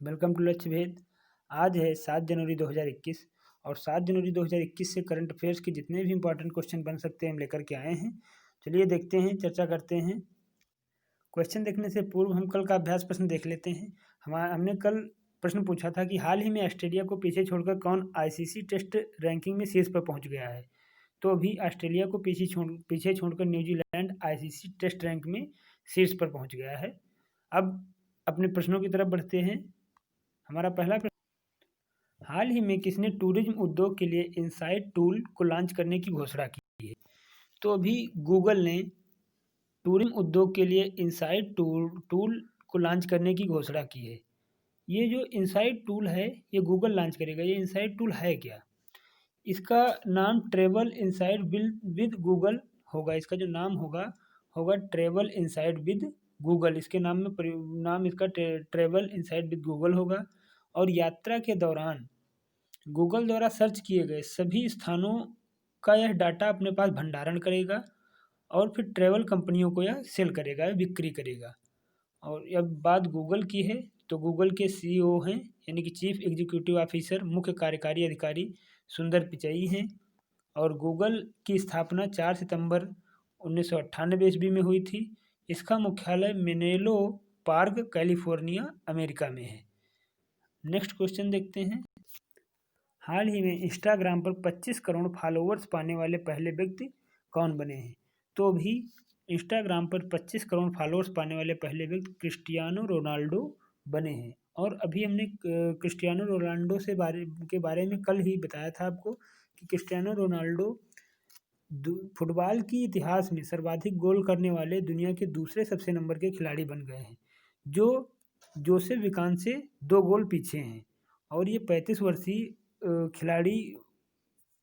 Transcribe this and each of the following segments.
Welcome to लक्ष्य भेद। आज है 7 जनवरी 2021 और 7 जनवरी 2021 से करंट अफेयर्स के जितने भी इंपॉर्टेंट क्वेश्चन बन सकते हैं हम लेकर के आए हैं। चलिए देखते हैं, चर्चा करते हैं। क्वेश्चन देखने से पूर्व हम कल का अभ्यास प्रश्न देख लेते हैं। हमने कल प्रश्न पूछा था कि हाल ही में ऑस्ट्रेलिया को पीछे छोड़कर कौन आईसीसी टेस्ट रैंकिंग में शीर्ष पर पहुंच गया है। तो अभी ऑस्ट्रेलिया को पीछे छोड़कर न्यूजीलैंड आईसीसी टेस्ट रैंक में शीर्ष पर पहुंच गया है। अब अपने प्रश्नों की तरफ बढ़ते हैं। हमारा पहला प्रश्न, हाल ही में किसने टूरिज्म उद्योग के लिए इनसाइट टूल को लॉन्च करने की घोषणा की है। तो अभी गूगल ने टूरिज्म उद्योग के लिए इनसाइट टूल को लॉन्च करने की घोषणा की है। ये जो इनसाइट टूल है ये गूगल लॉन्च करेगा। ये इनसाइट टूल है क्या? इसका नाम ट्रेवल इनसाइट विद गूगल होगा। इसका जो नाम होगा ट्रेवल इनसाइट विद गूगल। इसके नाम इसका ट्रेवल इनसाइट विद गूगल होगा। और यात्रा के दौरान गूगल द्वारा सर्च किए गए सभी स्थानों का यह डाटा अपने पास भंडारण करेगा और फिर ट्रैवल कंपनियों को यह सेल करेगा, बिक्री करेगा। और अब बात गूगल की है तो गूगल के सीईओ हैं यानी कि चीफ एग्जीक्यूटिव ऑफिसर, मुख्य कार्यकारी अधिकारी सुंदर पिचई हैं। और गूगल की स्थापना 4 सितंबर 1998 ईस्वी में हुई थी। इसका मुख्यालय मेनेलो पार्क, कैलिफोर्निया, अमेरिका में है। नेक्स्ट क्वेश्चन देखते हैं। हाल ही में इंस्टाग्राम पर 25 करोड़ फॉलोअर्स पाने वाले पहले व्यक्ति कौन बने हैं। तो अभी इंस्टाग्राम पर 25 करोड़ फॉलोअर्स पाने वाले पहले व्यक्ति क्रिस्टियानो रोनाल्डो बने हैं। और अभी हमने क्रिस्टियानो रोनाल्डो के बारे में कल ही बताया था आपको कि क्रिस्टियानो रोनाल्डो फुटबॉल की इतिहास में सर्वाधिक गोल करने वाले दुनिया के दूसरे सबसे नंबर के खिलाड़ी बन गए हैं, जो जोसेफ विकान से 2 गोल पीछे हैं। और ये 35 वर्षीय खिलाड़ी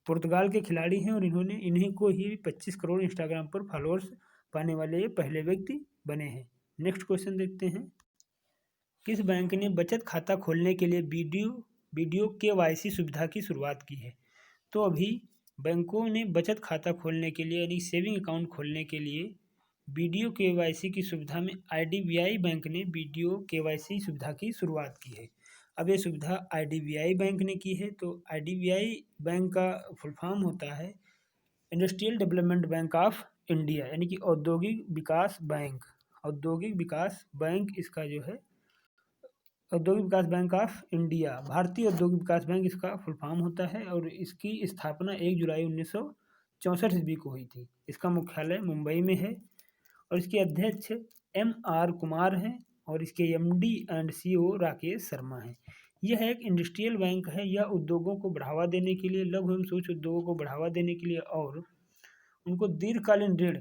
पुर्तगाल के खिलाड़ी हैं और इन्हीं को ही 25 करोड़ इंस्टाग्राम पर फॉलोअर्स पाने वाले ये पहले व्यक्ति बने हैं। नेक्स्ट क्वेश्चन देखते हैं। किस बैंक ने बचत खाता खोलने के लिए वीडियो केवाईसी सुविधा की शुरुआत की है। तो अभी बैंकों ने बचत खाता खोलने के लिए यानी सेविंग अकाउंट खोलने के लिए वीडियो केवाईसी की सुविधा में आईडीबीआई बैंक ने वीडियो केवाईसी सुविधा की शुरुआत की है। अब ये सुविधा आईडीबीआई बैंक ने की है। तो आईडीबीआई बैंक का फुल फॉर्म होता है industrial development bank of India, यानी कि औद्योगिक विकास बैंक। औद्योगिक विकास बैंक इसका जो है औद्योगिक विकास बैंक ऑफ इंडिया, भारतीय औद्योगिक विकास बैंक इसका फुल फॉर्म होता है। और इसकी स्थापना 1 जुलाई 1964 ईस्वी को हुई थी। इसका मुख्यालय मुंबई में है और इसके अध्यक्ष MR कुमार हैं और इसके MD and CEO Rakesh Sharma हैं। यह एक इंडस्ट्रियल बैंक है। यह उद्योगों को बढ़ावा देने के लिए, लघु एवं सूक्ष्म उद्योगों को बढ़ावा देने के लिए और उनको दीर्घकालीन ऋण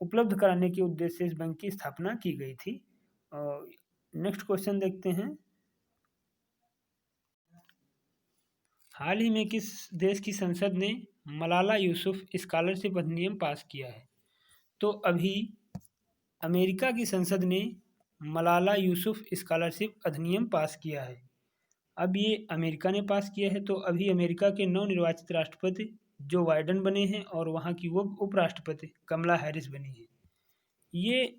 उपलब्ध कराने के उद्देश्य से इस बैंक की स्थापना की गई थी। नेक्स्ट क्वेश्चन देखते हैं। हाल ही में किस देश की संसद ने मलाला यूसुफ स्कॉलरशिप अधिनियम पास किया है। तो अभी अमेरिका की संसद ने मलाला यूसुफ स्कॉलरशिप अधिनियम पास किया है। अब ये अमेरिका ने पास किया है। तो अभी अमेरिका के नवनिर्वाचित राष्ट्रपति जो बाइडेन बने हैं और वहाँ की वो उपराष्ट्रपति कमला हैरिस बनी है। ये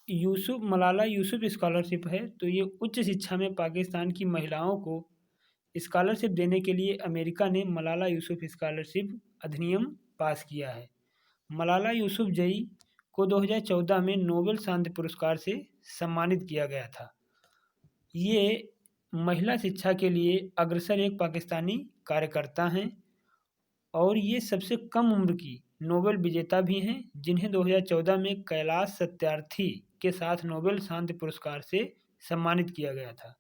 मलाला यूसुफ स्कॉलरशिप है। तो ये उच्च शिक्षा में पाकिस्तान की महिलाओं को स्कॉलरशिप देने के लिए अमेरिका ने मलाला यूसुफ स्कॉलरशिप अधिनियम पास किया है। मलाला यूसुफजई को 2014 में नोबेल शांति पुरस्कार से सम्मानित किया गया था। ये महिला शिक्षा के लिए अग्रसर एक पाकिस्तानी कार्यकर्ता हैं और ये सबसे कम उम्र की नोबेल विजेता भी हैं जिन्हें 2014 में कैलाश सत्यार्थी के साथ नोबेल शांति पुरस्कार से सम्मानित किया गया था।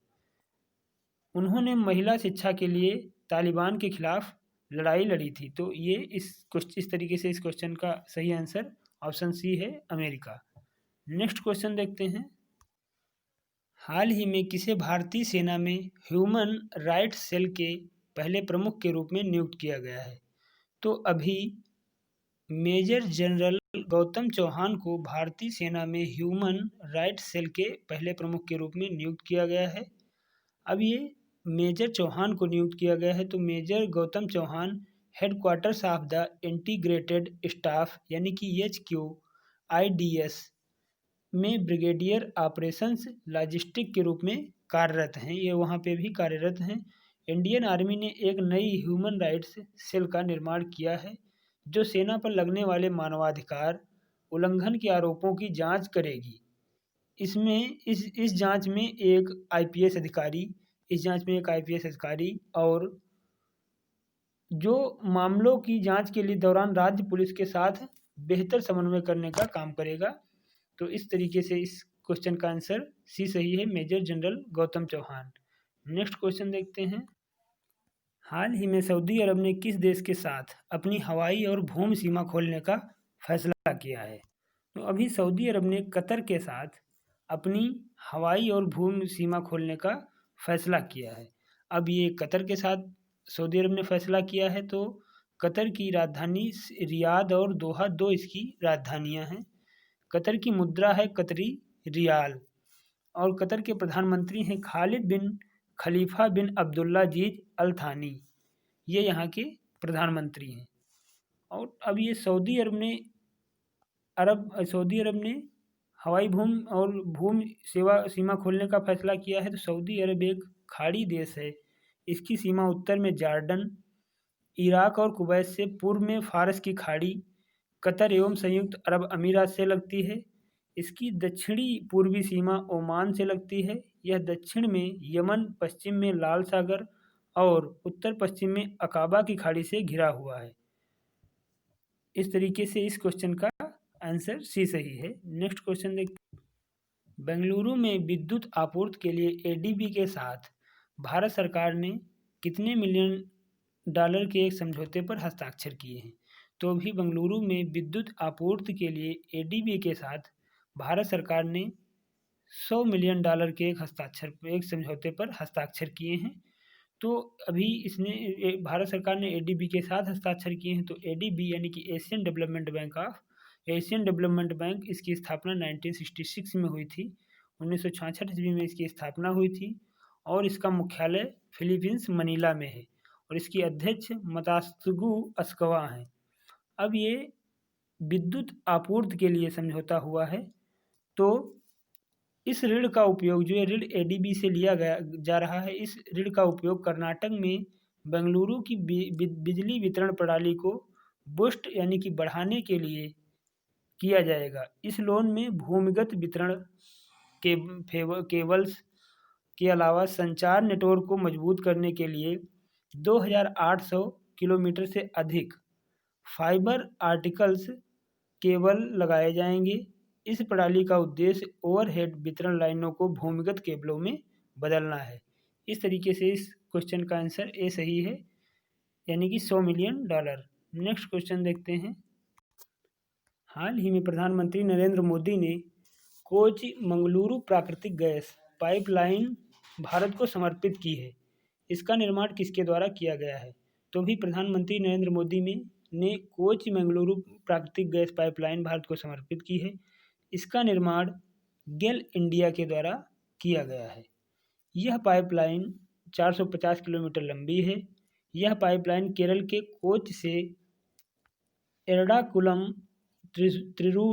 उन्होंने महिला शिक्षा के लिए तालिबान के खिलाफ लड़ाई लड़ी थी। तो ये इस तरीके से इस क्वेश्चन का सही आंसर ऑप्शन सी है, अमेरिका। नेक्स्ट क्वेश्चन देखते हैं। हाल ही में किसे भारतीय सेना में ह्यूमन राइट्स सेल के पहले प्रमुख के रूप में नियुक्त किया गया है। तो अभी मेजर जनरल गौतम चौहान को भारतीय सेना में ह्यूमन राइट्स सेल के पहले प्रमुख के रूप में नियुक्त किया गया है। अब ये मेजर चौहान को नियुक्त किया गया है। तो Major Gautam Chauhan Headquarters of the Integrated Staff यानी कि HQIDS में ब्रिगेडियर ऑपरेशंस लॉजिस्टिक के रूप में कार्यरत हैं, ये वहाँ पे भी कार्यरत हैं। इंडियन आर्मी ने एक नई ह्यूमन राइट्स सेल का निर्माण किया है जो सेना पर लगने वाले मानवाधिकार उल्लंघन के आरोपों की जांच करेगी। इसमें इस जांच में एक आईपीएस अधिकारी और जो मामलों की जांच के लिए दौरान राज्य पुलिस के साथ बेहतर समन्वय करने का काम करेगा। तो इस तरीके से इस क्वेश्चन का आंसर सी सही है, Major General Gautam Chauhan. Next question देखते हैं। हाल ही में सऊदी अरब ने किस देश के साथ अपनी हवाई और भूमि सीमा खोलने का फैसला किया है? तो अभी सऊदी अरब ने कतर के साथ अपनी हवाई और भूमि सीमा खोलने का फैसला किया है। अब ये कतर के साथ सऊदी अरब ने फैसला किया है, तो कतर की राजधानी रियाद और दोहा दो इसकी राजधानियां हैं। कतर की मुद्रा है कतरी रियाल और कतर के प्रधानमंत्री हैं खालिद बिन खलीफा बिन अब्दुल्लाजीज अल थानी, ये यहाँ के प्रधानमंत्री हैं। और अब ये सऊदी अरब ने हवाई भूमि और भूमि सीमा खोलने का फैसला किया है। तो सऊदी अरब एक खाड़ी देश है, इसकी सीमा उत्तर में जॉर्डन, इराक और कुवैत से, पूर्व में फारस की खाड़ी, कतर एवं संयुक्त अरब अमीरात से लगती है। इसकी दक्षिणी पूर्वी सीमा ओमान से लगती है। यह दक्षिण में यमन, पश्चिम में लाल सागर और उत्तर पश्चिम में अकाबा की खाड़ी से घिरा हुआ है। इस तरीके से इस क्वेश्चन का आंसर सी सही है। नेक्स्ट क्वेश्चन देखते हैं। बेंगलुरु में विद्युत आपूर्ति के लिए एडीबी के साथ भारत सरकार ने कितने मिलियन डॉलर के एक समझौते पर हस्ताक्षर किए हैं? तो अभी बेंगलुरु में विद्युत आपूर्ति के लिए एडीबी के साथ भारत सरकार ने 100 मिलियन डॉलर के एक समझौते पर हस्ताक्षर किए हैं। तो अभी भारत सरकार ने एडीबी के साथ हस्ताक्षर किए हैं। तो एडीबी यानी कि एशियन डेवलपमेंट बैंक, इसकी स्थापना 1966 में हुई थी। 1966 ईस्वी में इसकी स्थापना हुई थी और इसका मुख्यालय फिलीपींस मनीला में है और इसकी अध्यक्ष मतास्तुगु अस्कवा हैं। अब ये विद्युत आपूर्ति के लिए समझौता हुआ है। तो इस ऋण का उपयोग, जो ये ऋण एडीबी से लिया जा रहा है, इस ऋण का उपयोग कर्नाटक में बेंगलुरु की बिजली वितरण प्रणाली को बूस्ट यानी कि बढ़ाने के लिए किया जाएगा। इस लोन में भूमिगत वितरण केबल्स के अलावा संचार नेटवर्क को मजबूत करने के लिए 2800 किलोमीटर से अधिक फाइबर आर्टिकल्स केबल लगाए जाएंगे। इस प्रणाली का उद्देश्य ओवरहेड वितरण लाइनों को भूमिगत केबलों में बदलना है। इस तरीके से इस क्वेश्चन का आंसर ए सही है, यानी कि 100 मिलियन डॉलर। नेक्स्ट क्वेश्चन देखते हैं। हाल ही में प्रधानमंत्री नरेंद्र मोदी ने कोची मंगलुरु प्राकृतिक गैस पाइपलाइन भारत को समर्पित की है। इसका निर्माण किसके द्वारा किया गया है? तो भी प्रधानमंत्री नरेंद्र मोदी ने कोची मंगलुरु प्राकृतिक गैस पाइपलाइन भारत को समर्पित की है। इसका निर्माण गेल इंडिया के द्वारा किया गया है। यह पाइपलाइन 450 किलोमीटर लंबी है। यह पाइपलाइन केरल के कोच से एर्णाकुलम,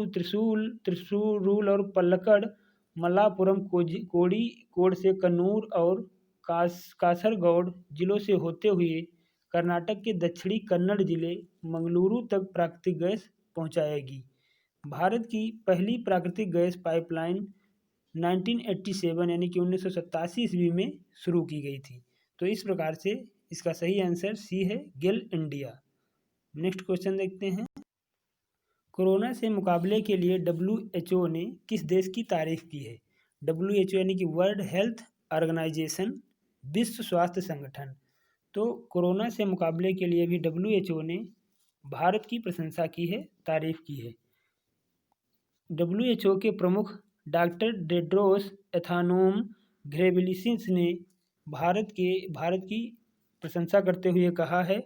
त्रिशूर और पल्लकड़, मल्लापुरम, कोझिकोड से कन्नूर और कासरगोड जिलों से होते हुए कर्नाटक के दक्षिणी कन्नड़ जिले मंगलुरु तक प्राकृतिक गैस पहुंचाएगी। भारत की पहली प्राकृतिक गैस पाइपलाइन 1987 यानी कि 1987 ईस्वी में शुरू की गई थी। तो इस प्रकार से इसका सही आंसर सी है, गेल इंडिया। नेक्स्ट क्वेश्चन देखते हैं। कोरोना से मुकाबले के लिए WHO ने किस देश की तारीफ की है? WHO यानी कि वर्ल्ड हेल्थ ऑर्गेनाइजेशन, विश्व स्वास्थ्य संगठन। तो कोरोना से मुकाबले के लिए भी WHO ने भारत की प्रशंसा की है, तारीफ की है। WHO के प्रमुख डॉक्टर टेड्रोस अथानोम घेब्रेयेसस ने भारत की प्रशंसा करते हुए कहा है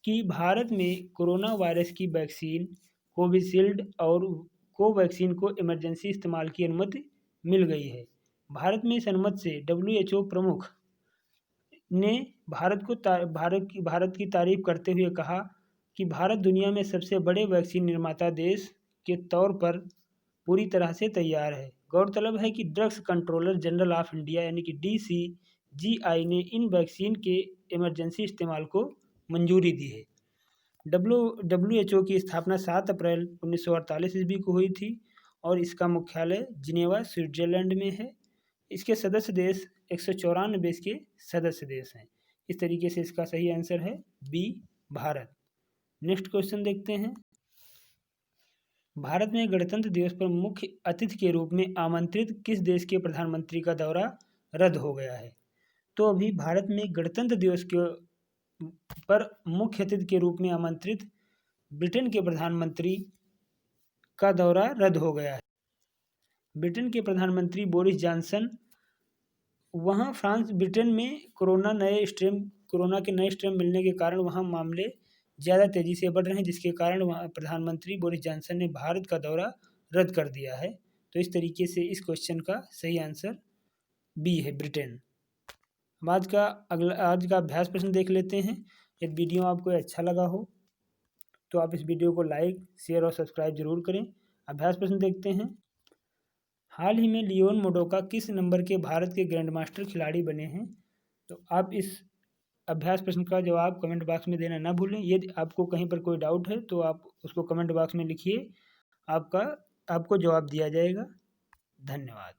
कि भारत में कोरोना वायरस की वैक्सीन कोविशील्ड और कोवैक्सीन को इमरजेंसी इस्तेमाल की अनुमति मिल गई है। भारत में इस अनुमति से WHO प्रमुख ने भारत की तारीफ करते हुए कहा कि भारत दुनिया में सबसे बड़े वैक्सीन निर्माता देश के तौर पर पूरी तरह से तैयार है गौरतलब है कि drugs controller general of India यानी कि DCGI ने इन वैक्सीन के इमरजेंसी इस्तेमाल को मंजूरी दी है। WHO की स्थापना 7 अप्रैल 1948 ईस्वी को हुई थी और इसका मुख्यालय जिनेवा स्विट्जरलैंड में है। इसके सदस्य देश 194 इसके सदस्य देश हैं। इस तरीके से इसका सही आंसर है बी, भारत। नेक्स्ट क्वेश्चन देखते हैं। भारत में गणतंत्र दिवस पर मुख्य अतिथि के रूप में आमंत्रित किस देश के प्रधानमंत्री का दौरा रद्द हो गया है? तो अभी भारत में गणतंत्र दिवस के पर मुख्य अतिथि के रूप में आमंत्रित ब्रिटेन के प्रधानमंत्री का दौरा रद्द हो गया है। ब्रिटेन के प्रधानमंत्री बोरिस जॉनसन वहाँ ब्रिटेन में कोरोना के नए स्ट्रेन मिलने के कारण वहाँ मामले ज़्यादा तेज़ी से बढ़ रहे हैं, जिसके कारण वहाँ प्रधानमंत्री बोरिस जॉनसन ने भारत का दौरा रद्द कर दिया है। तो इस तरीके से इस क्वेश्चन का सही आंसर बी है, ब्रिटेन। आज का अभ्यास प्रश्न देख लेते हैं। यदि वीडियो आपको अच्छा लगा हो तो आप इस वीडियो को लाइक, शेयर और सब्सक्राइब जरूर करें। अभ्यास प्रश्न देखते हैं। हाल ही में लियोन मोडोका किस नंबर के भारत के ग्रैंड मास्टर खिलाड़ी बने हैं? तो आप इस अभ्यास प्रश्न का जवाब कमेंट बॉक्स में देना ना भूलें। यदि आपको कहीं पर कोई डाउट है तो आप उसको कमेंट बॉक्स में लिखिए, आपको जवाब दिया जाएगा। धन्यवाद।